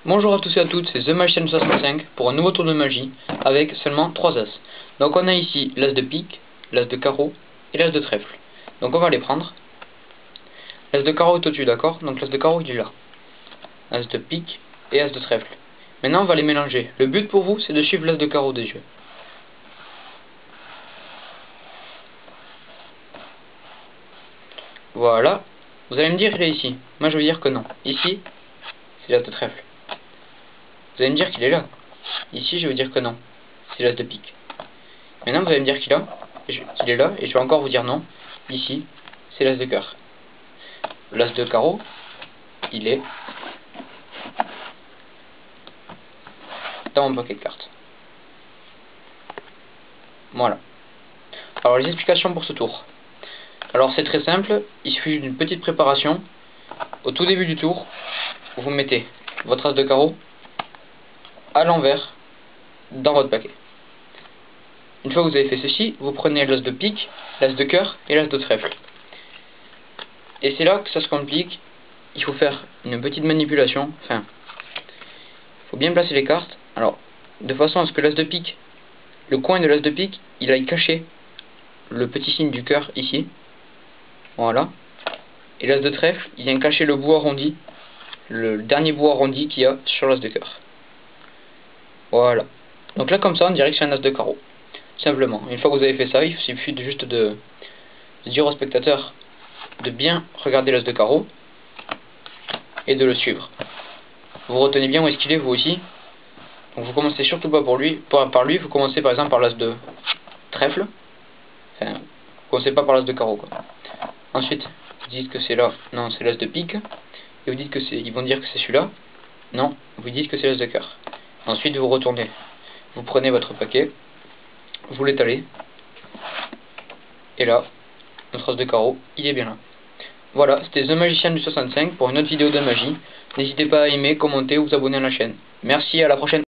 Bonjour à tous et à toutes, c'est The Magician 65 pour un nouveau tour de magie avec seulement 3 as. Donc on a ici l'as de pique, l'as de carreau et l'as de trèfle. Donc on va les prendre. L'as de carreau est au-dessus, d'accord? Donc l'as de carreau il est là. As de pique et as de trèfle. Maintenant on va les mélanger. Le but pour vous c'est de suivre l'as de carreau des yeux. Voilà. Vous allez me dire qu'il est ici. Moi je vais dire que non. Ici c'est l'as de trèfle. Vous allez me dire qu'il est là. Ici je vais dire que non. C'est l'as de pique. Maintenant vous allez me dire qu'il est là, et je vais encore vous dire non. Ici, c'est l'as de cœur. L'as de carreau, il est dans mon paquet de cartes. Voilà. Alors les explications pour ce tour. Alors c'est très simple, il suffit d'une petite préparation. Au tout début du tour, vous mettez votre as de carreau à l'envers dans votre paquet. Une fois que vous avez fait ceci, vous prenez l'as de pique, l'as de cœur et l'as de trèfle. Et c'est là que ça se complique. Il faut faire une petite manipulation. Enfin, il faut bien placer les cartes. Alors, de façon à ce que l'as de pique, le coin de l'as de pique, il aille cacher le petit signe du cœur ici. Voilà. Et l'as de trèfle, il vient cacher le bout arrondi, le dernier bout arrondi qu'il y a sur l'as de cœur. Voilà. Donc là, comme ça, on dirait que c'est un as de carreau. Simplement. Une fois que vous avez fait ça, il suffit juste de dire au spectateur de bien regarder l'as de carreau et de le suivre. Vous retenez bien où est-ce qu'il est, vous aussi. Donc vous commencez surtout pas par lui, vous commencez par exemple par l'as de trèfle. Enfin, vous commencez pas par l'as de carreau, quoi. Ensuite, vous dites que c'est là, non, c'est l'as de pique. Et vous dites que c'est, ils vont dire que c'est celui-là. Non, vous dites que c'est l'as de cœur. Ensuite, vous retournez. Vous prenez votre paquet, vous l'étalez. Et là, notre as de carreau, il est bien là. Voilà, c'était The Magician du 65 pour une autre vidéo de magie. N'hésitez pas à aimer, commenter ou vous abonner à la chaîne. Merci, à la prochaine.